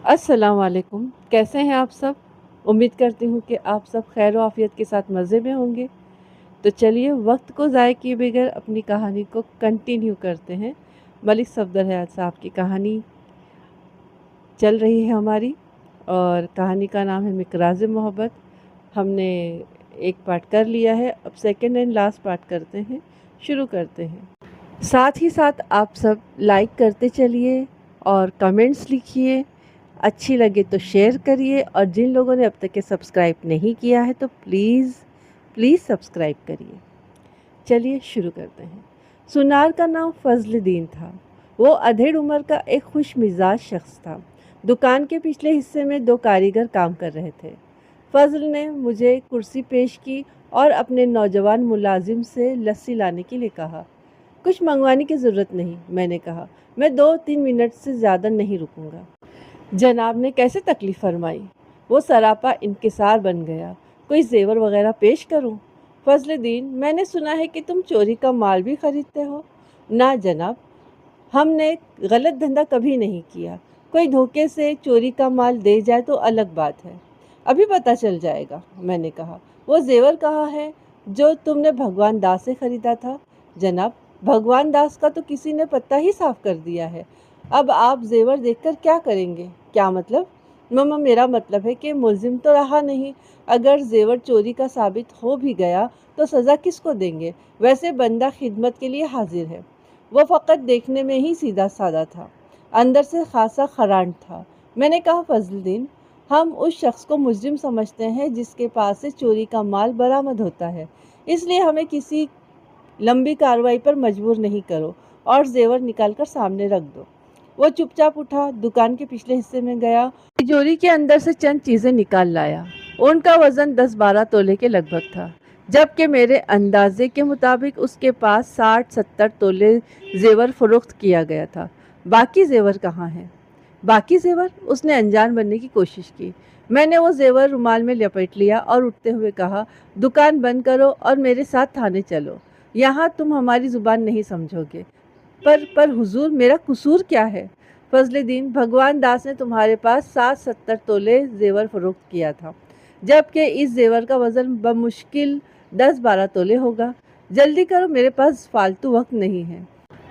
अस्सलाम वालेकुम। कैसे हैं आप सब? उम्मीद करती हूँ कि आप सब खैर आफियत के साथ मज़े में होंगे। तो चलिए वक्त को ज़ाय किए बगैर अपनी कहानी को कंटिन्यू करते हैं। मलिक सफदर हयात साहब की कहानी चल रही है हमारी, और कहानी का नाम है मिकराज़ मोहब्बत। हमने एक पार्ट कर लिया है, अब सेकंड एंड लास्ट पार्ट करते हैं। शुरू करते हैं। साथ ही साथ आप सब लाइक करते चलिए और कमेंट्स लिखिए। अच्छी लगे तो शेयर करिए, और जिन लोगों ने अब तक के सब्सक्राइब नहीं किया है तो प्लीज़ सब्सक्राइब करिए। चलिए शुरू करते हैं। सुनार का नाम फजलुद्दीन था। वो अधेड़ उम्र का एक खुश मिजाज शख्स था। दुकान के पिछले हिस्से में दो कारीगर काम कर रहे थे। फजल ने मुझे कुर्सी पेश की और अपने नौजवान मुलाजिम से लस्सी लाने के लिए कहा। कुछ मंगवाने की ज़रूरत नहीं, मैंने कहा। मैं 2-3 मिनट से ज़्यादा नहीं रुकूंगा। जनाब ने कैसे तकलीफ़ फरमाई? वो सरापा इंकिसार बन गया। कोई ज़ेवर वगैरह पेश करूं? फजलुद्दीन, मैंने सुना है कि तुम चोरी का माल भी खरीदते हो। ना जनाब, हमने गलत धंधा कभी नहीं किया। कोई धोखे से चोरी का माल दे जाए तो अलग बात है। अभी पता चल जाएगा, मैंने कहा। वो ज़ेवर कहाँ है जो तुमने भगवान दास से ख़रीदा था? जनाब, भगवान दास का तो किसी ने पत्ता ही साफ कर दिया है। अब आप ज़ेवर देखकर क्या करेंगे? क्या मतलब? मम्मा, मेरा मतलब है कि मुलजिम तो रहा नहीं। अगर ज़ेवर चोरी का साबित हो भी गया तो सज़ा किसको देंगे? वैसे बंदा खिदमत के लिए हाजिर है। वो फ़कत देखने में ही सीधा साधा था, अंदर से खासा खरांट था। मैंने कहा, फजलुद्दीन, हम उस शख्स को मुजरिम समझते हैं जिसके पास से चोरी का माल बरामद होता है, इसलिए हमें किसी लंबी कार्रवाई पर मजबूर नहीं करो और ज़ेवर निकाल कर सामने रख दो। वो चुपचाप उठा, दुकान के पिछले हिस्से में गया, तिजोरी के अंदर से चंद चीज़ें निकाल लाया। उनका वज़न 10-12 तोले के लगभग था, जबकि मेरे अंदाजे के मुताबिक उसके पास 60-70 तोले ज़ेवर फ़रोख्त किया गया था। बाकी ज़ेवर कहाँ हैं? बाकी ज़ेवर? उसने अनजान बनने की कोशिश की। मैंने वो ज़ेवर रुमाल में लपेट लिया और उठते हुए कहा, दुकान बंद करो और मेरे साथ थाने चलो। यहाँ तुम हमारी ज़ुबान नहीं समझोगे। पर हुजूर, मेरा कसूर क्या है? फजलुद्दीन, भगवान दास ने तुम्हारे पास 60-70 तोले ज़ेवर फ़रोख्त किया था, जबकि इस ज़ेवर का वज़न बमुश्किल 10-12 तोले होगा। जल्दी करो, मेरे पास फालतू वक्त नहीं है।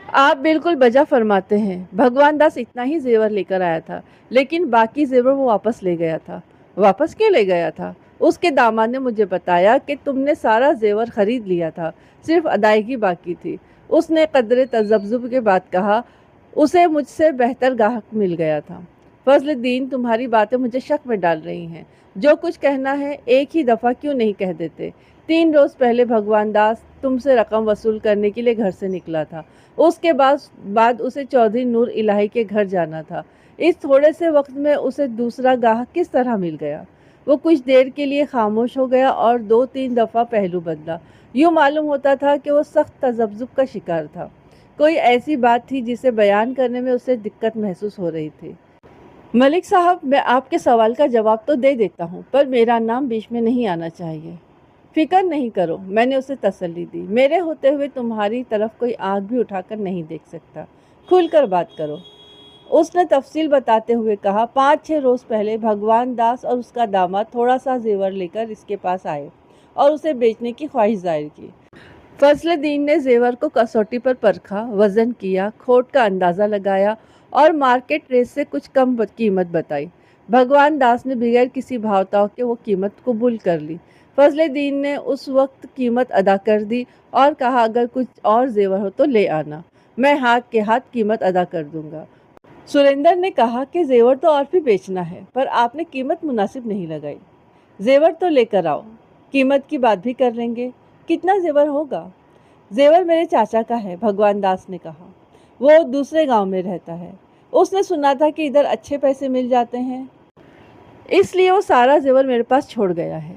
आप बिल्कुल बजा फरमाते हैं। भगवान दास इतना ही ज़ेवर लेकर आया था, लेकिन बाकी ज़ेवर वो वापस ले गया था। वापस क्यों ले गया था? उसके दामाद ने मुझे बताया कि तुमने सारा ज़ेवर खरीद लिया था, सिर्फ अदायगी बाकी थी। उसने कदरे तज़ब्ज़ुब के बाद कहा, उसे मुझसे बेहतर गाहक मिल गया था। फजलुद्दीन, तुम्हारी बातें मुझे शक में डाल रही हैं। जो कुछ कहना है एक ही दफ़ा क्यों नहीं कह देते? 3 रोज़ पहले भगवान दास तुमसे रकम वसूल करने के लिए घर से निकला था। उसके बाद उसे चौधरी नूर इलाही के घर जाना था। इस थोड़े से वक्त में उसे दूसरा गाहक किस तरह मिल गया? वो कुछ देर के लिए खामोश हो गया और 2-3 दफ़ा पहलू बदला। यूँ मालूम होता था कि वो सख्त तज़ब्ज़ुब का शिकार था। कोई ऐसी बात थी जिसे बयान करने में उसे दिक्कत महसूस हो रही थी। मलिक साहब, मैं आपके सवाल का जवाब तो दे देता हूँ, पर मेरा नाम बीच में नहीं आना चाहिए। फिक्र नहीं करो, मैंने उसे तसल्ली दी। मेरे होते हुए तुम्हारी तरफ कोई आँख भी उठाकर नहीं देख सकता। खुलकर बात करो। उसने तफसील बताते हुए कहा, 5-6 रोज़ पहले भगवान दास और उसका दामाद थोड़ा सा जेवर लेकर इसके पास आए और उसे बेचने की ख्वाहिश जाहिर की। फजलुद्दीन ने जेवर को कसौटी पर परखा, वज़न किया, खोट का अंदाज़ा लगाया और मार्केट रेट से कुछ कम कीमत बताई। भगवान दास ने बगैर किसी भावताव के वो कीमत कबूल कर ली। फजलुद्दीन ने उस वक्त कीमत अदा कर दी और कहा, अगर कुछ और जेवर हो तो ले आना, मैं हाथ के हाथ कीमत अदा कर दूंगा। सुरेंद्र ने कहा कि जेवर तो और भी बेचना है, पर आपने कीमत मुनासिब नहीं लगाई। जेवर तो लेकर आओ, कीमत की बात भी कर लेंगे। कितना जेवर होगा? जेवर मेरे चाचा का है, भगवान दास ने कहा। वो दूसरे गांव में रहता है। उसने सुना था कि इधर अच्छे पैसे मिल जाते हैं, इसलिए वो सारा जेवर मेरे पास छोड़ गया है।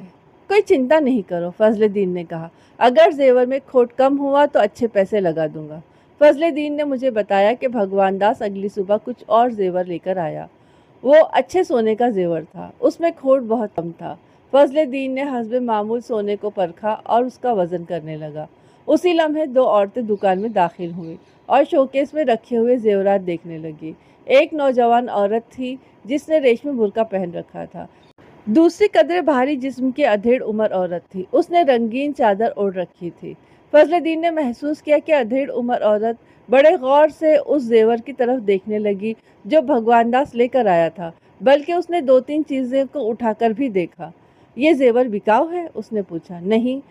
कोई चिंता नहीं करो, फजलुद्दीन ने कहा। अगर जेवर में खोट कम हुआ तो अच्छे पैसे लगा दूंगा। फजलुद्दीन ने मुझे बताया कि भगवान दास अगली सुबह कुछ और जेवर लेकर आया। वो अच्छे सोने का जेवर था, उसमें खोट बहुत कम था। फजलुद्दीन ने हस्बे मामूल सोने को परखा और उसका वज़न करने लगा। उसी लम्हे दो औरतें दुकान में दाखिल हुई और शोकेस में रखे हुए जेवरात देखने लगी। एक नौजवान औरत थी जिसने रेशमी बुर्का पहन रखा था। दूसरी कदरे भारी जिस्म की अधेड़ उम्र औरत थी। उसने रंगीन चादर ओढ़ रखी थी। फजलुद्दीन ने महसूस किया कि अधेड़ उम्र औरत बड़े गौर से उस जेवर की तरफ देखने लगी जो भगवान दास लेकर आया था, बल्कि उसने दो तीन चीज़ें को उठाकर भी देखा। ये जेवर बिकाऊ है? उसने पूछा। नहीं,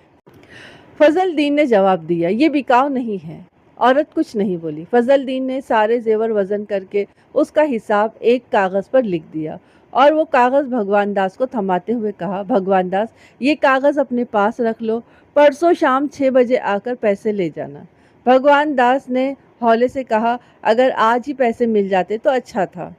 फजलुद्दीन ने जवाब दिया, ये बिकाऊ नहीं है। औरत कुछ नहीं बोली। फजलुद्दीन ने सारे जेवर वजन करके उसका हिसाब एक कागज़ पर लिख दिया और वो कागज़ भगवान दास को थमाते हुए कहा, भगवान दास, ये कागज़ अपने पास रख लो, परसों शाम 6 बजे आकर पैसे ले जाना। भगवान दास ने हौले से कहा, अगर आज ही पैसे मिल जाते तो अच्छा था।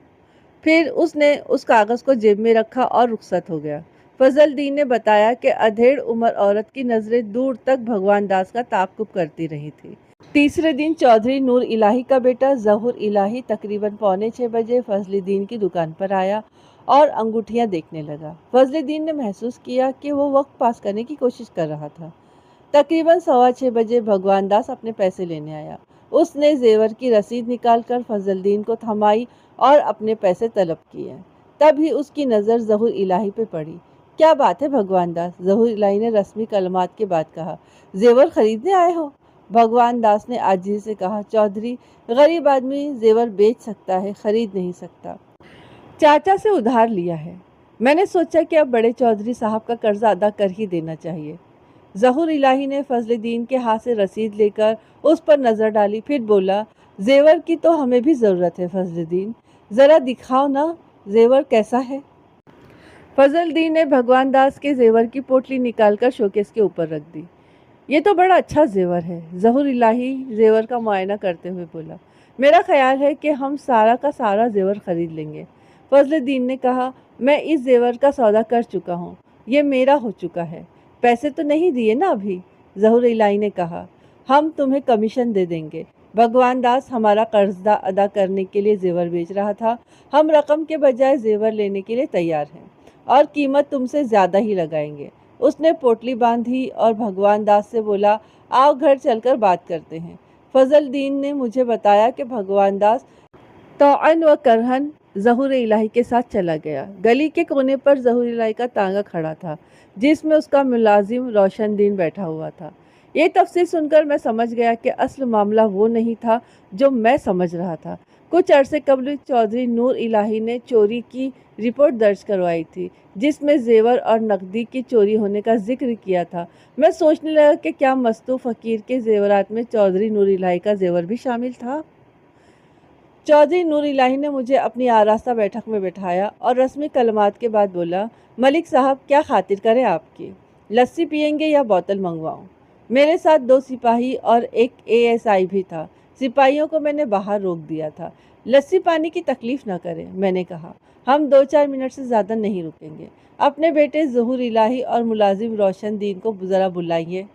फिर उसने उस कागज़ को जेब में रखा और रुखसत हो गया। फजलुद्दीन ने बताया कि अधेड़ उम्र औरत की नज़रें दूर तक भगवान दास का ताक़ुब करती रही थी। तीसरे दिन चौधरी नूर इलाही का बेटा ज़हूर इलाही तकरीबन पौने 6 बजे फजलुद्दीन की दुकान पर आया और अंगूठियां देखने लगा। फजलुद्दीन ने महसूस किया कि वो वक्त पास करने की कोशिश कर रहा था। तकरीबन 6:15 बजे भगवान दास अपने पैसे लेने आया। उसने जेवर की रसीद निकालकर फजलुद्दीन को थमाई और अपने पैसे तलब किए। तभी उसकी नज़र ज़हूर इलाही पे पड़ी। क्या बात है भगवान दास? ज़हूर इलाही ने रस्मी कलमात के बाद कहा। जेवर खरीदने आए हो? भगवान दास ने आजिज़ी से कहा, चौधरी, गरीब आदमी जेवर बेच सकता है, खरीद नहीं सकता। चाचा से उधार लिया है। मैंने सोचा कि अब बड़े चौधरी साहब का कर्जा अदा कर ही देना चाहिए। ज़हूर इलाही ने फजलुद्दीन के हाथ से रसीद लेकर उस पर नज़र डाली, फिर बोला, जेवर की तो हमें भी ज़रूरत है फजलुद्दीन, ज़रा दिखाओ ना जेवर कैसा है। फजलुद्दीन ने भगवान दास के जेवर की पोटली निकालकर शोकेस के ऊपर रख दी। ये तो बड़ा अच्छा जेवर है। ज़हूर इलाही जेवर का मुआयना करते हुए बोला, मेरा ख्याल है कि हम सारा का सारा जेवर खरीद लेंगे। फजलुद्दीन ने कहा, मैं इस जेवर का सौदा कर चुका हूँ, ये मेरा हो चुका है। पैसे तो नहीं दिए ना अभी? ज़हूर इलाही ने कहा, हम तुम्हें कमीशन दे देंगे। भगवान दास हमारा कर्जा अदा करने के लिए जेवर बेच रहा था। हम रकम के बजाय जेवर लेने के लिए तैयार हैं और कीमत तुमसे ज़्यादा ही लगाएंगे। उसने पोटली बांधी और भगवान दास से बोला, आओ घर चलकर बात करते हैं। फजलुद्दीन ने मुझे बताया कि भगवान दास तौअन व करहन ज़हूर इलाही के साथ चला गया। गली के कोने पर ज़हूर इलाही का तांगा खड़ा था जिसमें उसका मुलाजिम रोशनदीन बैठा हुआ था। ये तफसील सुनकर मैं समझ गया कि असल मामला वो नहीं था जो मैं समझ रहा था। कुछ अरसे कबल चौधरी नूर इलाही ने चोरी की रिपोर्ट दर्ज करवाई थी जिसमें जेवर और नकदी की चोरी होने का जिक्र किया था। मैं सोचने लगा कि क्या मस्तू फ़कीर के जेवरात में चौधरी नूर इलाही का जेवर भी शामिल था। चौधरी नूर इलाही ने मुझे अपनी आरास्ता बैठक में बैठाया और रस्मी कलमात के बाद बोला, मलिक साहब, क्या खातिर करें आपकी? लस्सी पियेंगे या बोतल मंगवाऊं? मेरे साथ 2 सिपाही और एक एएसआई भी था। सिपाहियों को मैंने बाहर रोक दिया था। लस्सी पानी की तकलीफ़ न करें, मैंने कहा। हम 2-4 मिनट से ज़्यादा नहीं रुकेंगे। अपने बेटे ज़हूर इलाही और मुलाजिम रोशनदीन को ज़रा बुलाइए।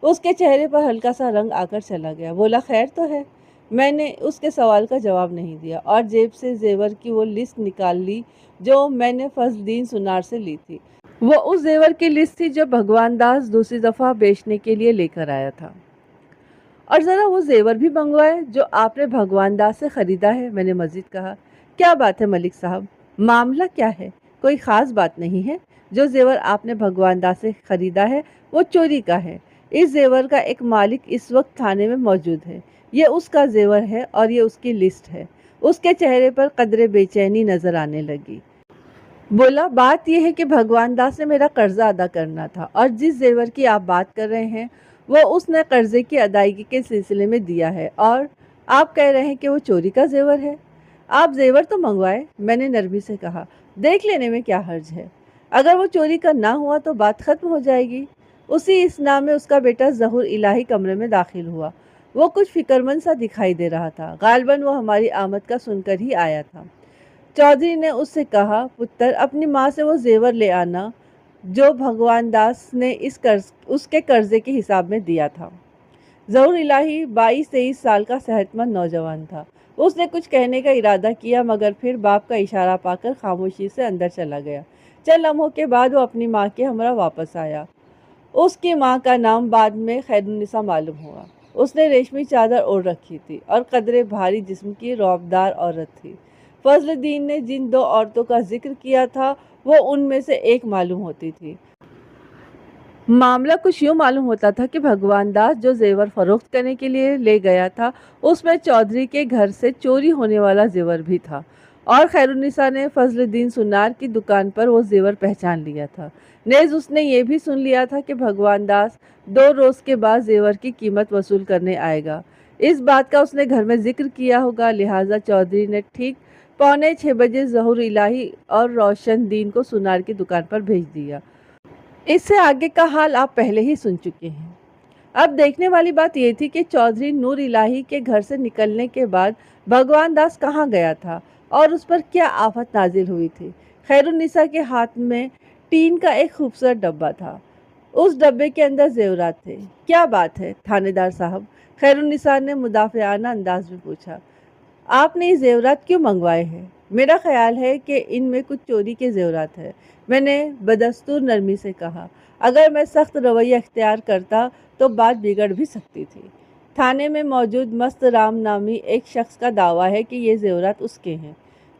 उसके चेहरे पर हल्का सा रंग आकर चला गया। बोला, खैर तो है? मैंने उसके सवाल का जवाब नहीं दिया और जेब से जेवर की वो लिस्ट निकाल ली जो मैंने फजलुद्दीन सुनार से ली थी। वो उस जेवर की लिस्ट थी जो भगवान दास दूसरी दफ़ा बेचने के लिए लेकर आया था। और ज़रा वो जेवर भी मंगवाए जो आपने भगवान दास से ख़रीदा है, मैंने मज़ीद कहा। क्या बात है मलिक साहब, मामला क्या है? कोई ख़ास बात नहीं है। जो जेवर आपने भगवान दास से ख़रीदा है वो चोरी का है। इस जेवर का एक मालिक इस वक्त थाने में मौजूद है। ये उसका जेवर है और ये उसकी लिस्ट है। उसके चेहरे पर कदरे बेचैनी नज़र आने लगी। बोला, बात यह है कि भगवान दास ने मेरा कर्जा अदा करना था और जिस जेवर की आप बात कर रहे हैं वो उसने कर्जे की अदायगी के सिलसिले में दिया है और आप कह रहे हैं कि वो चोरी का जेवर है। आप जेवर तो मंगवाए, मैंने नरमी से कहा। देख लेने में क्या हर्ज है? अगर वो चोरी का ना हुआ तो बात ख़त्म हो जाएगी। उसी इसना में उसका बेटा ज़हूर इलाही कमरे में दाखिल हुआ। वो कुछ फिक्रमंद सा दिखाई दे रहा था। गालिबन वो हमारी आमद का सुनकर ही आया था। चौधरी ने उससे कहा, पुत्र, अपनी माँ से वो जेवर ले आना जो भगवान दास ने उसके कर्जे के हिसाब में दिया था। ज़हूर इलाही 22-23 साल का सेहतमंद नौजवान था। उसने कुछ कहने का इरादा किया मगर फिर बाप का इशारा पाकर खामोशी से अंदर चला गया। चंद लम्हों के बाद वो अपनी माँ के हमरा वापस आया। اس کی ماں کا نام بعد میں خیرالنساء معلوم ہوا۔ اس نے ریشمی چادر اوڑھ رکھی تھی اور قدرے بھاری جسم کی رعبدار عورت تھی۔ فضل الدین نے جن دو عورتوں کا ذکر کیا تھا وہ ان میں سے ایک معلوم ہوتی تھی۔ معاملہ کچھ یوں معلوم ہوتا تھا کہ بھگوان داس جو زیور فروخت کرنے کے لیے لے گیا تھا اس میں چودھری کے گھر سے چوری ہونے والا زیور بھی تھا، اور خیرالنساء نے فضل الدین سنار کی دکان پر وہ زیور پہچان لیا تھا۔ نیز اس نے یہ بھی سن لیا تھا کہ بھگوان داس 2 روز کے بعد زیور کی قیمت وصول کرنے آئے گا۔ اس بات کا اس نے گھر میں ذکر کیا ہوگا، لہٰذا چودھری نے ٹھیک 5:45 ظہور الہی اور روشن دین کو سنار کی دکان پر بھیج دیا۔ اس سے آگے کا حال آپ پہلے ہی سن چکے ہیں۔ اب دیکھنے والی بات یہ تھی کہ چودھری نور الہی کے گھر سے نکلنے کے بعد بھگوان داس کہاں گیا تھا اور اس پر کیا آفت نازل ہوئی تھی۔ خیرالنساء کے ہاتھ میں ٹین کا ایک خوبصورت ڈبہ تھا۔ اس ڈبے کے اندر زیورات تھے۔ کیا بات ہے تھانے دار صاحب؟ خیرالنساء نے مدافعانہ انداز میں پوچھا۔ آپ نے یہ زیورات کیوں منگوائے ہیں؟ میرا خیال ہے کہ ان میں کچھ چوری کے زیورات ہیں، میں نے بدستور نرمی سے کہا۔ اگر میں سخت رویہ اختیار کرتا تو بات بگڑ بھی سکتی تھی۔ تھانے میں موجود مست رام نامی ایک شخص کا دعویٰ ہے کہ یہ زیورات اس کے ہیں۔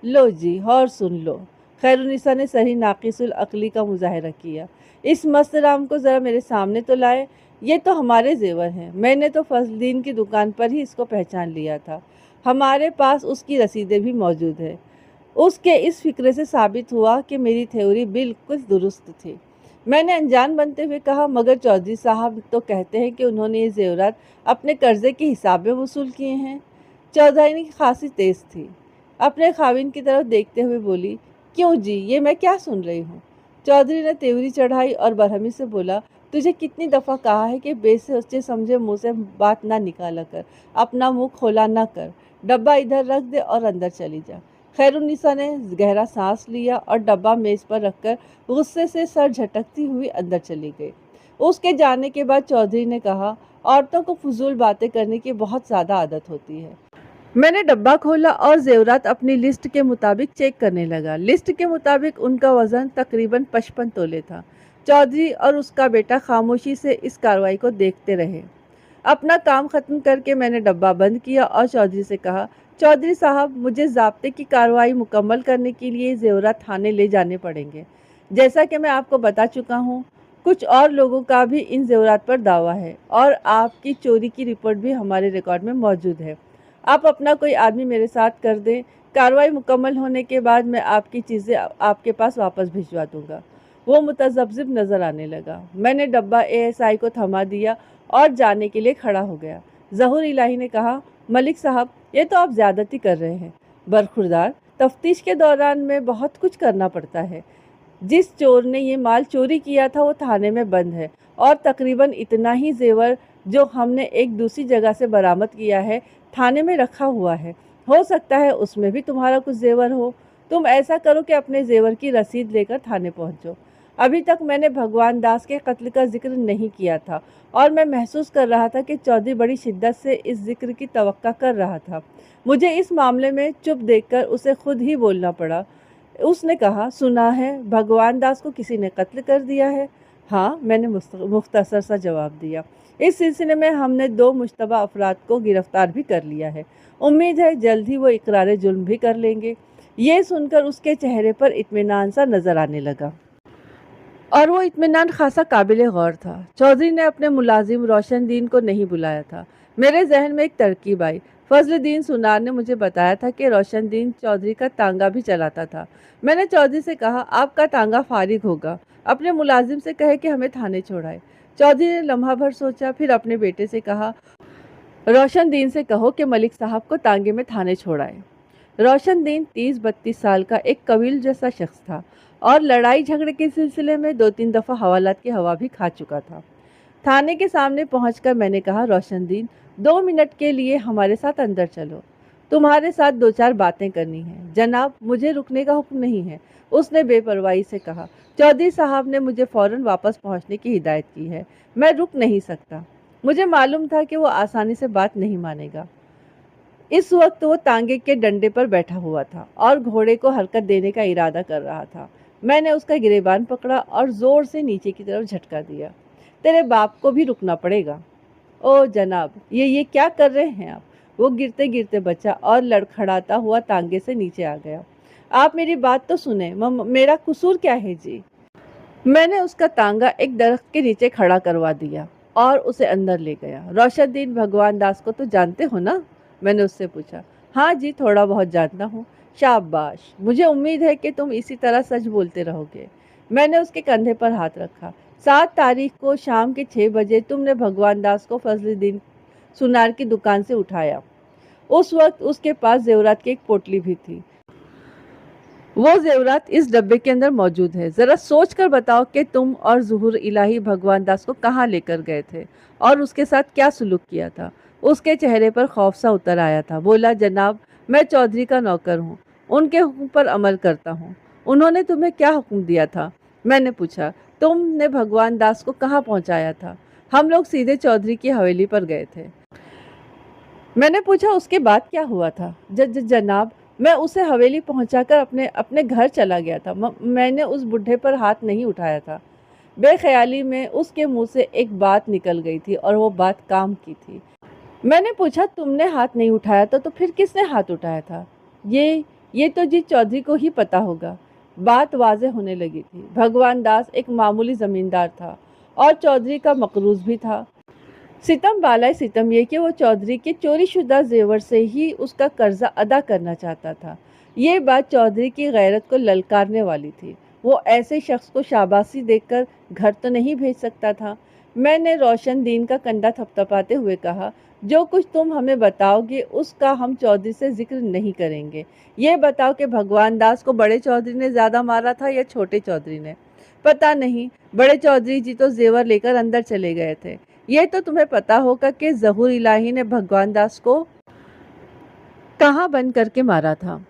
لو جی، اور سن لو۔ خیرالنساء نے صحیح ناقص العقلی کا مظاہرہ کیا۔ اس مست رام کو ذرا میرے سامنے تو لائے۔ یہ تو ہمارے زیور ہیں، میں نے تو فضل الدین کی دکان پر ہی اس کو پہچان لیا تھا، ہمارے پاس اس کی رسیدیں بھی موجود ہیں۔ اس کے اس فکرے سے ثابت ہوا کہ میری تھیوری بالکل درست تھی۔ میں نے انجان بنتے ہوئے کہا، مگر چودھری صاحب تو کہتے ہیں کہ انہوں نے یہ زیورات اپنے قرضے کے حساب میں وصول کیے ہیں۔ چودھری خاصی تیز تھی، اپنے خاوند کی طرف دیکھتے ہوئے بولی، کیوں جی، یہ میں کیا سن رہی ہوں؟ چودھری نے تیوری چڑھائی اور برہمی سے بولا، تجھے کتنی دفعہ کہا ہے کہ بے سوچے سمجھے منہ سے بات نہ نکالا کر، اپنا منہ کھولا نہ کر، ڈبہ ادھر رکھ دے اور اندر چلی جا۔ خیرالنساء نے گہرا سانس لیا اور ڈبہ میز پر رکھ کر غصے سے سر جھٹکتی ہوئی اندر چلی گئی۔ اس کے جانے کے بعد چودھری نے کہا، عورتوں کو فضول باتیں کرنے کی بہت زیادہ عادت ہوتی ہے۔ میں نے ڈبہ کھولا اور زیورات اپنی لسٹ کے مطابق چیک کرنے لگا۔ لسٹ کے مطابق ان کا وزن تقریباً 55 تولے تھا۔ چودھری اور اس کا بیٹا خاموشی سے اس کارروائی کو دیکھتے رہے۔ اپنا کام ختم کر کے میں نے ڈبہ بند کیا اور چودھری سے کہا، چودھری صاحب، مجھے ضابطے کی کارروائی مکمل کرنے کے لیے زیورات تھانے لے جانے پڑیں گے۔ جیسا کہ میں آپ کو بتا چکا ہوں، کچھ اور لوگوں کا بھی ان زیورات پر دعویٰ ہے اور آپ کی چوری کی رپورٹ بھی ہمارے ریکارڈ میں موجود ہے۔ آپ اپنا کوئی آدمی میرے ساتھ کر دیں، کارروائی مکمل ہونے کے بعد میں آپ کی چیزیں آپ کے پاس واپس بھجوا دوں گا۔ وہ متذبذب نظر آنے لگا۔ میں نے ڈبہ ASI کو تھما دیا اور جانے کے لیے کھڑا ہو گیا۔ ظہور الہی نے کہا، ملک صاحب، یہ تو آپ زیادتی کر رہے ہیں۔ برخوردار، تفتیش کے دوران میں بہت کچھ کرنا پڑتا ہے۔ جس چور نے یہ مال چوری کیا تھا وہ تھانے میں بند ہے اور تقریباً اتنا ہی زیور جو ہم نے ایک دوسری جگہ سے برآمد کیا ہے تھانے میں رکھا ہوا ہے۔ ہو سکتا ہے اس میں بھی تمہارا کچھ زیور ہو۔ تم ایسا کرو کہ اپنے زیور کی رسید لے کر تھانے پہنچو۔ ابھی تک میں نے بھگوان داس کے قتل کا ذکر نہیں کیا تھا اور میں محسوس کر رہا تھا کہ چودھری بڑی شدت سے اس ذکر کی توقع کر رہا تھا۔ مجھے اس معاملے میں چپ دیکھ کر اسے خود ہی بولنا پڑا۔ اس نے کہا، سنا ہے بھگوان داس کو کسی نے قتل کر دیا ہے؟ ہاں، میں نے مختصر سا جواب دیا۔ اس سلسلے میں ہم نے 2 مشتبہ افراد کو گرفتار بھی کر لیا ہے۔ امید ہے جلد ہی وہ اقرار جرم بھی کر لیں گے۔ یہ سن کر اس کے چہرے پر اطمینان سا نظر آنے لگا، اور وہ اطمینان خاصا قابل غور تھا۔ چودھری نے اپنے ملازم روشن دین کو نہیں بلایا تھا۔ میرے ذہن میں ایک ترکیب آئی۔ فضل الدین سنار نے مجھے بتایا تھا کہ روشن دین چودھری کا تانگا بھی چلاتا تھا۔ میں نے چودھری سے کہا، آپ کا تانگا فارغ ہوگا، اپنے ملازم سے کہے کہ ہمیں تھانے چھوڑائے۔ چودھری نے لمحہ بھر سوچا، پھر اپنے بیٹے سے کہا، روشن دین سے کہو کہ ملک صاحب کو تانگے میں تھانے چھوڑائے۔ روشن دین 30-32 سال کا ایک قویل جیسا شخص تھا اور لڑائی جھگڑے کے سلسلے میں 2-3 دفعہ حوالات کی ہوا بھی کھا چکا تھا۔ تھانے کے سامنے پہنچ کر میں نے کہا، روشن دین، 2 منٹ کے لیے ہمارے ساتھ اندر چلو، تمہارے ساتھ 2-4 باتیں کرنی ہیں۔ جناب، مجھے رکنے کا حکم نہیں ہے، اس نے بے پرواہی سے کہا۔ چودھری صاحب نے مجھے فوراً واپس پہنچنے کی ہدایت کی ہے، میں رک نہیں سکتا۔ مجھے معلوم تھا کہ وہ آسانی سے بات نہیں مانے گا۔ اس وقت وہ تانگے کے ڈنڈے پر بیٹھا ہوا تھا اور گھوڑے کو حرکت دینے کا ارادہ کر رہا تھا۔ میں نے اس کا گریبان پکڑا اور زور سے نیچے کی طرف جھٹکا دیا۔ तेरे बाप को भी रुकना पड़ेगा। ओ जनाब, ये क्या कर रहे हैं आप? वो गिरते गिरते बचा और लड़खड़ाता हुआ तांगे से नीचे आ गया। आप मेरी बात तो सुने, मेरा कसूर क्या है जी? मैंने उसका तांगा एक दरख्त के नीचे खड़ा करवा दिया और उसे अंदर ले गया। रोशनदीन भगवान दास को तो जानते हो ना? मैंने उससे पूछा। हाँ जी, थोड़ा बहुत जानता हूँ। शाबाश, मुझे उम्मीद है कि तुम इसी तरह सच बोलते रहोगे। मैंने उसके कंधे पर हाथ रखा। 7 तारीख को शाम के 6 बजे तुमने भगवान दास को फजलुद्दीन सुनार की दुकान से उठाया। उस वक्त उसके पास जेवरात की एक पोटली भी थी। वो जेवरात इस डब्बे के अंदर मौजूद है। जरा सोच कर बताओ कि तुम और ज़ुहूर इलाही भगवान दास को कहाँ लेकर गए थे और उसके साथ क्या सलूक किया था। उसके चेहरे पर खौफ सा उतर आया था। बोला, जनाब, मैं चौधरी का नौकर हूँ, उनके हुक्म पर अमल करता हूँ। उन्होंने तुम्हें क्या हुक्म दिया था? मैंने पूछा। तुमने भगवान दास को कहाँ पहुँचाया था? हम लोग सीधे चौधरी की हवेली पर गए थे। मैंने पूछा, उसके बाद क्या हुआ था? जनाब, मैं उसे हवेली पहुंचाकर अपने अपने घर चला गया था। मैंने उस बुढ़े पर हाथ नहीं उठाया था। बेख्याली में उसके मुंह से एक बात निकल गई थी और वो बात काम की थी। मैंने पूछा, तुमने हाथ नहीं उठाया था तो फिर किसने हाथ उठाया था? ये तो जी चौधरी को ही पता होगा। बात वाज़े होने लगी थी। भगवान दास एक मामूली जमींदार था और चौधरी का मकरूज भी था। सितम बालाए सितम ये कि वो चौधरी के चोरी शुदा जेवर से ही उसका कर्जा अदा करना चाहता था। ये बात चौधरी की गैरत को ललकारने वाली थी। वो ऐसे शख्स को शाबाशी देकर घर तो नहीं भेज सकता था। मैंने रोशन दीन का कंधा थपथपाते हुए कहा, जो कुछ तुम हमें बताओगे उसका हम चौधरी से जिक्र नहीं करेंगे। ये बताओ कि भगवान दास को बड़े चौधरी ने ज़्यादा मारा था या छोटे चौधरी ने? पता नहीं, बड़े चौधरी जी तो जेवर लेकर अंदर चले गए थे। ये तो तुम्हें पता होगा कि ज़हूर इलाही ने भगवान दास को कहाँ बंद करके मारा था,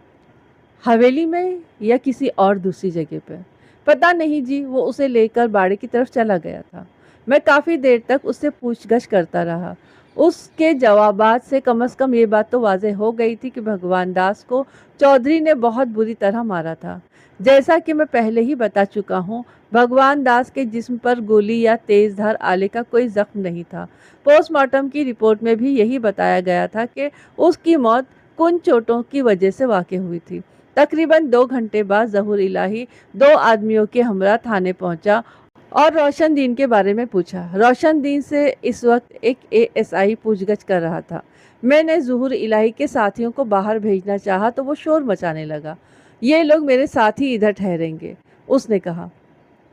हवेली में या किसी और दूसरी जगह पर? पता नहीं जी, वो उसे लेकर बाड़े की तरफ चला गया था। मैं काफ़ी देर तक उससे पूछगछ करता रहा। उसके जवाबात से कम ये बात तो वाज़ेह हो गई थी कि भगवान दास को चौधरी ने बहुत बुरी तरह मारा था। जैसा कि मैं पहले ही बता चुका हूँ, भगवान दास के जिस्म पर गोली या तेज धार आले का कोई जख्म नहीं था। पोस्टमार्टम की रिपोर्ट में भी यही बताया गया था कि उसकी मौत कुछ चोटों की वजह से वाक़ हुई थी। तकरीबन 2 घंटे बाद ज़हूर इलाही 2 आदमियों के हमरा थाने पहुंचा और रोशन दीन के बारे में पूछा। रोशन दीन से इस वक्त एक एएसआई पूछगछ कर रहा था। मैंने ज़हूर इलाही के साथियों को बाहर भेजना चाहा तो वो शोर मचाने लगा। ये लोग मेरे साथ ही इधर ठहरेंगे, उसने कहा,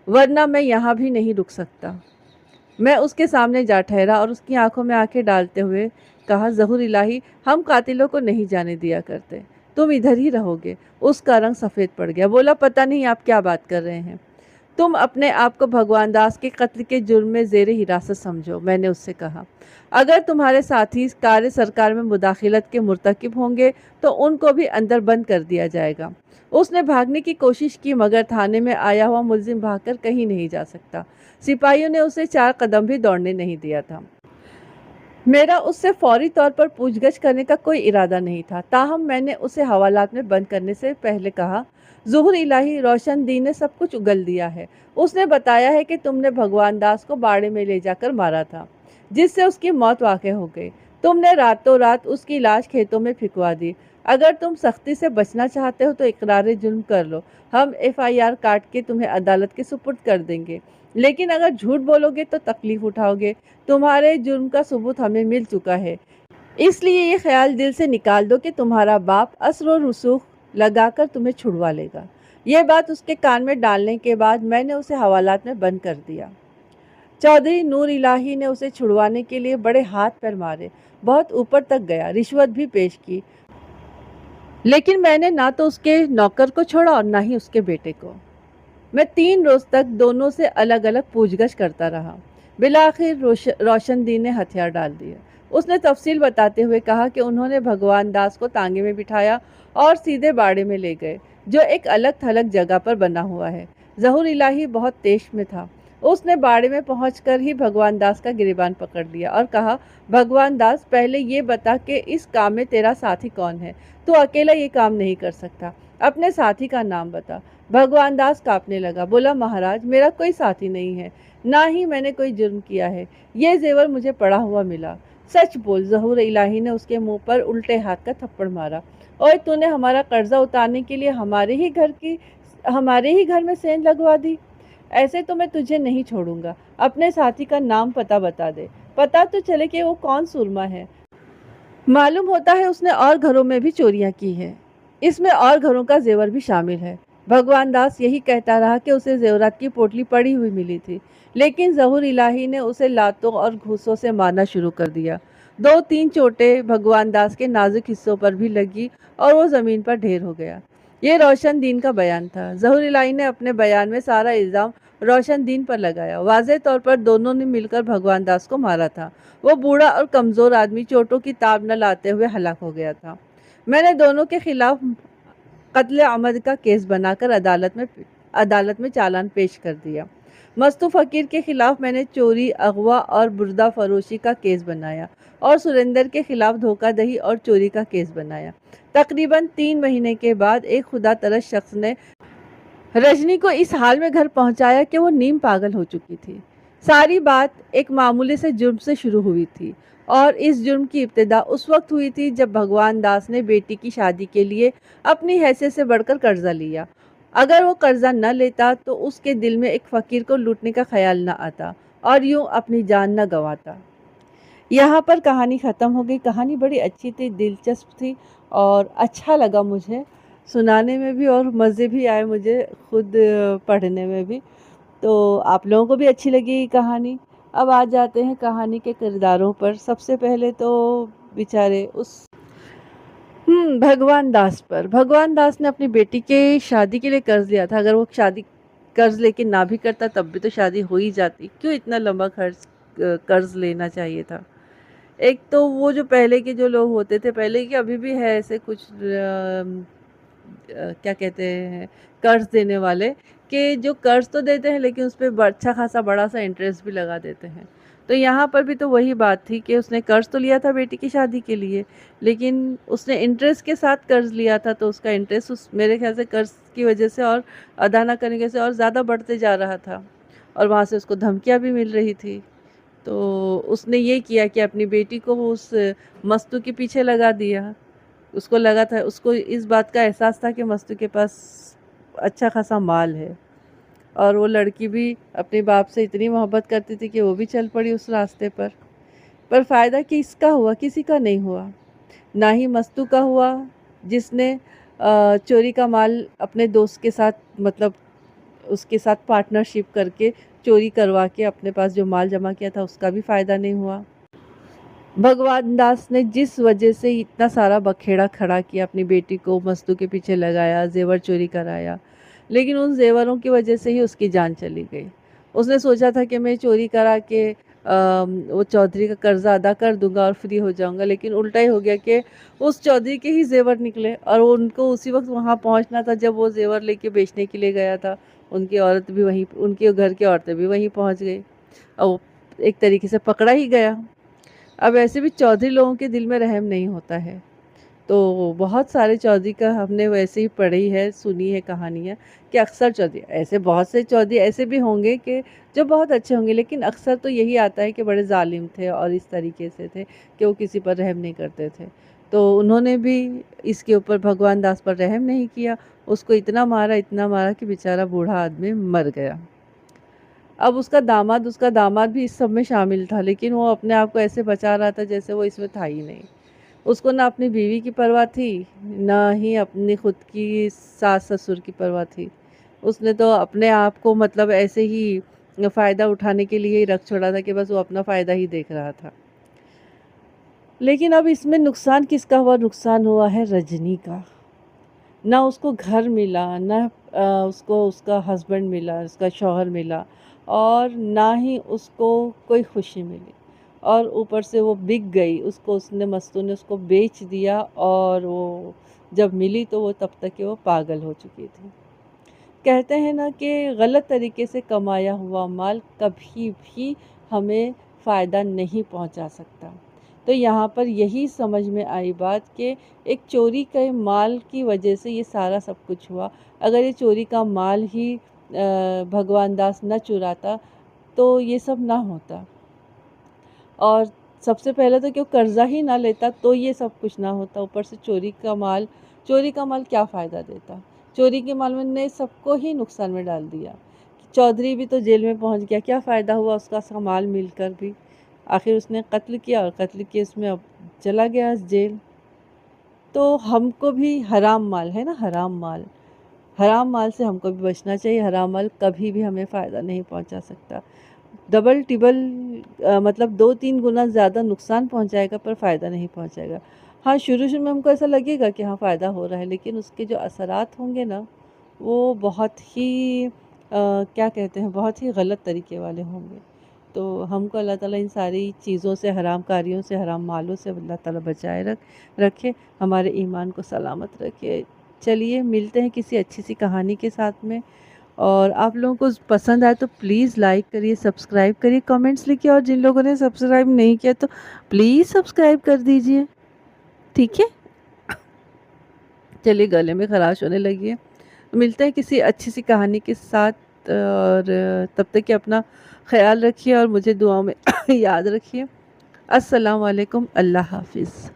वरना मैं यहाँ भी नहीं रुक सकता। मैं उसके सामने जा ठहरा और उसकी आंखों में आंखें डालते हुए कहा, ज़हूर इलाही, हम कातिलों को नहीं जाने दिया करते, तुम इधर ही रहोगे। उसका रंग सफ़ेद पड़ गया। बोला, पता नहीं आप क्या बात कर रहे हैं। तुम अपने आप को भगवान दास के कत्ल के जुर्म में ज़ेरे हिरासत समझो, मैंने उससे कहा। अगर तुम्हारे साथी कार्य सरकार में मुदाखिलत के मुर्तकिब होंगे तो उनको भी अंदर बंद कर दिया जाएगा। उसने भागने की कोशिश की मगर थाने में आया हुआ मुलजिम भागकर कहीं नहीं जा सकता। सिपाहियों ने उसे 4 कदम भी दौड़ने नहीं दिया था। मेरा उससे फौरी तौर पर पूछगछ करने का कोई इरादा नहीं था। ताहम मैंने उसे हवालात में बंद करने से पहले कहा, ज़हूर इलाही, रोशन दीन ने सब कुछ उगल दिया है। उसने बताया है कि तुमने भगवान दास को बाड़े में ले जाकर मारा था, जिससे उसकी मौत वाक़ हो गई। तुमने रातों रात उसकी लाश खेतों में फिकवा दी। अगर तुम सख्ती से बचना चाहते हो तो इकरार जुर्म कर लो। हम FIR काट के तुम्हें अदालत के सुपुर्द कर देंगे। लेकिन अगर झूठ बोलोगे तो तकलीफ उठाओगे। तुम्हारे जुर्म का सबूत हमें मिल चुका है, इसलिए ये ख्याल दिल से निकाल दो कि तुम्हारा बाप असर और रसूख लगाकर तुम्हें छुड़वा लेगा। ये बात उसके कान में डालने के बाद मैंने उसे हवालात में बंद कर दिया। चौधरी नूर इलाही ने उसे छुड़वाने के लिए बड़े हाथ पैर मारे, बहुत ऊपर तक गया, रिश्वत भी पेश की, लेकिन मैंने ना तो उसके नौकर को छोड़ा और ना ही उसके बेटे को। मैं 3 रोज तक दोनों से अलग अलग पूछगछ करता रहा। बिलाखिर रोशन दीन ने हथियार डाल दिए। उसने तफसील बताते हुए कहा कि उन्होंने भगवान दास को तांगे में बिठाया और सीधे बाड़े में ले गए, जो एक अलग थलग जगह पर बना हुआ है। ज़हूर इलाही बहुत तेज में था। उसने बाड़े में पहुंचकर ही भगवान दास का गिरेबान पकड़ लिया और कहा, भगवान दास, पहले ये बता कि इस काम में तेरा साथी कौन है? तू अकेला ये काम नहीं कर सकता। अपने साथी का नाम बता। भगवान दास कांपने लगा, बोला महाराज मेरा कोई साथी नहीं है, ना ही मैंने कोई जुर्म किया है, ये जेवर मुझे पड़ा हुआ मिला। सच बोल। ज़हूर इलाही ने उसके मुंह पर उल्टे हाथ का थप्पड़ मारा। ओए तूने हमारा कर्जा उतारने के लिए हमारे ही घर में सेंध लगवा दी। ऐसे तो मैं तुझे नहीं छोड़ूंगा। अपने साथी का नाम पता बता दे, पता तो चले कि वो कौन सुरमा है। मालूम होता है उसने और घरों में भी चोरियां की हैं, इसमें और घरों का जेवर भी शामिल है। भगवान दास यही कहता रहा कि उसे जेवरात की पोटली पड़ी हुई मिली थी, लेकिन ज़हूर इलाही ने उसे लातों और घूंसों से मारना शुरू कर दिया। 2-3 चोटें भगवान दास के नाजुक हिस्सों पर भी लगी और वो ज़मीन पर ढेर हो गया। ये रोशन दीन का बयान था। ज़हूर इलाही ने अपने बयान में सारा इल्ज़ाम रोशन दीन पर लगाया। वाज़ेह तौर पर दोनों ने मिलकर भगवान दास को मारा था। वो बूढ़ा और कमज़ोर आदमी चोटों की ताब न लाते हुए हलाक हो गया था। मैंने दोनों के खिलाफ कत्ल आमद का केस बनाकर अदालत में चालान पेश कर दिया। मस्तू फ़कीर के खिलाफ मैंने चोरी, अगवा और बुर्दा फरोशी का केस बनाया और सुरेंद्र के खिलाफ धोखाधड़ी और चोरी का केस बनाया। तकरीबन 3 महीने के बाद एक खुदा तरस शख्स ने रजनी को इस हाल में घर पहुंचाया कि वो नीम पागल हो चुकी थी। सारी बात एक मामूली से जुर्म से शुरू हुई थी और इस जुर्म की इब्तिदा उस वक्त हुई थी जब भगवान दास ने बेटी की शादी के लिए अपनी हैसियत से बढ़कर कर्जा लिया। अगर वो कर्जा न लेता तो उसके दिल में एक फ़कीर को लूटने का ख्याल न आता और यूं अपनी जान न गंवाता। यहाँ पर कहानी ख़त्म हो गई। कहानी बड़ी अच्छी थी, दिलचस्प थी और अच्छा लगा मुझे सुनाने में भी और मज़े भी आए मुझे खुद पढ़ने में भी। तो आप लोगों को भी अच्छी लगी कहानी। अब आ जाते हैं कहानी के किरदारों पर। सबसे पहले तो बेचारे उस भगवान दास पर। भगवान दास ने अपनी बेटी के शादी के लिए कर्ज लिया था। अगर वो शादी कर्ज लेके ना भी करता तब भी तो शादी हो ही जाती। क्यों इतना लंबा कर्ज लेना चाहिए था। एक तो वो जो पहले के जो लोग होते थे, पहले के अभी भी है ऐसे कुछ क्या कहते हैं, कर्ज देने वाले, कि जो कर्ज तो देते हैं लेकिन उस पर अच्छा खासा बड़ा सा इंटरेस्ट भी लगा देते हैं। तो यहाँ पर भी तो वही बात थी कि उसने कर्ज तो लिया था बेटी की शादी के लिए, लेकिन उसने इंटरेस्ट के साथ कर्ज लिया था, तो उसका इंटरेस्ट उस मेरे ख्याल से कर्ज की वजह से और अदा न करने से और ज़्यादा बढ़ते जा रहा था और वहाँ से उसको धमकियाँ भी मिल रही थी। तो उसने ये किया कि अपनी बेटी को उस मस्तू के पीछे लगा दिया। उसको लगा था, उसको इस बात का एहसास था कि मस्तू के पास अच्छा खासा माल है और वो लड़की भी अपने बाप से इतनी मोहब्बत करती थी कि वो भी चल पड़ी उस रास्ते पर फ़ायदा किसका हुआ? किसी का नहीं हुआ। ना ही मस्तू का हुआ जिसने चोरी का माल अपने दोस्त के साथ, मतलब उसके साथ पार्टनरशिप करके चोरी करवा के अपने पास जो माल जमा किया था उसका भी फ़ायदा नहीं हुआ। भगवान दास ने जिस वजह से इतना सारा बखेड़ा खड़ा किया, अपनी बेटी को मस्तू के पीछे लगाया, जेवर चोरी कराया, लेकिन उन जेवरों की वजह से ही उसकी जान चली गई। उसने सोचा था कि मैं चोरी करा के वो चौधरी का कर्जा अदा कर दूंगा और फ्री हो जाऊंगा, लेकिन उल्टा ही हो गया कि उस चौधरी के ही जेवर निकले और उनको उसी वक्त वहाँ पहुँचना था जब वो जेवर लेके बेचने के लिए गया था। उनकी औरत भी वहीं, उनके घर की औरतें भी वहीं पहुँच गई और वो एक तरीके से पकड़ा ही गया। अब ऐसे भी चौधरी लोगों के दिल में रहम नहीं होता है। तो बहुत सारे चौधरी का हमने वैसे ही पढ़ी है, सुनी है कहानियाँ कि अक्सर चौधरी ऐसे, बहुत से चौधरी ऐसे भी होंगे कि जो बहुत अच्छे होंगे, लेकिन अक्सर तो यही आता है कि बड़े ज़ालिम थे और इस तरीके से थे कि वो किसी पर रहम नहीं करते थे। तो उन्होंने भी इसके ऊपर भगवान दास पर रहम नहीं किया, उसको इतना मारा कि बेचारा बूढ़ा आदमी मर गया। अब उसका दामाद भी इस सब में शामिल था, लेकिन वो अपने आप को ऐसे बचा रहा था जैसे वो इसमें था ही नहीं। उसको ना अपनी बीवी की परवाह थी, ना ही अपनी खुद की सास ससुर की परवाह थी। उसने तो अपने आप को मतलब ऐसे ही फ़ायदा उठाने के लिए ही रख छोड़ा था कि बस वो अपना फ़ायदा ही देख रहा था। लेकिन अब इसमें नुकसान किसका हुआ? नुकसान हुआ है रजनी का। ना उसको घर मिला, ना उसको उसका हस्बैंड मिला, उसका शौहर मिला और ना ही उसको कोई खुशी मिली और ऊपर से वो बिक गई। मस्तू ने उसको बेच दिया और वो जब मिली तो वो तब तक कि वो पागल हो चुकी थी। कहते हैं ना कि गलत तरीके से कमाया हुआ माल कभी भी हमें फ़ायदा नहीं पहुंचा सकता। تو یہاں پر یہی سمجھ میں آئی بات کہ ایک چوری کے مال کی وجہ سے یہ سارا سب کچھ ہوا. اگر یہ چوری کا مال ہی بھگوان داس نہ چراتا تو یہ سب نہ ہوتا، اور سب سے پہلے تو کہ وہ قرضہ ہی نہ لیتا تو یہ سب کچھ نہ ہوتا. اوپر سے چوری کا مال کیا فائدہ دیتا؟ چوری کے مال میں نے سب کو ہی نقصان میں ڈال دیا. چودھری بھی تو جیل میں پہنچ گیا، کیا فائدہ ہوا اس کا مال مل کر بھی؟ آخر اس نے قتل کیا اور قتل کیس میں اب چلا گیا جیل. تو ہم کو بھی حرام مال ہے نا، حرام مال سے ہم کو بھی بچنا چاہیے. حرام مال کبھی بھی ہمیں فائدہ نہیں پہنچا سکتا، ڈبل ٹبل مطلب 2-3 گنا زیادہ نقصان پہنچائے گا پر فائدہ نہیں پہنچائے گا. ہاں شروع میں ہم کو ایسا لگے گا کہ ہاں فائدہ ہو رہا ہے، لیکن اس کے جو اثرات ہوں گے نا وہ بہت ہی کیا کہتے ہیں، بہت ہی غلط طریقے والے ہوں گے. تو ہم کو اللہ تعالیٰ ان ساری چیزوں سے، حرام کاریوں سے، حرام مالوں سے اللہ تعالیٰ بچائے رکھے، ہمارے ایمان کو سلامت رکھے. چلیے ملتے ہیں کسی اچھی سی کہانی کے ساتھ میں، اور آپ لوگوں کو پسند آئے تو پلیز لائک کریے، سبسکرائب کریے، کمنٹس لکھیے، اور جن لوگوں نے سبسکرائب نہیں کیا تو پلیز سبسکرائب کر دیجئے، ٹھیک ہے؟ چلیے گلے میں خراش ہونے لگی ہے. ملتے ہیں کسی اچھی سی کہانی کے ساتھ، اور تب تک کہ اپنا خیال رکھیے اور مجھے دعاؤں میں یاد رکھیے. السلام علیکم، اللہ حافظ.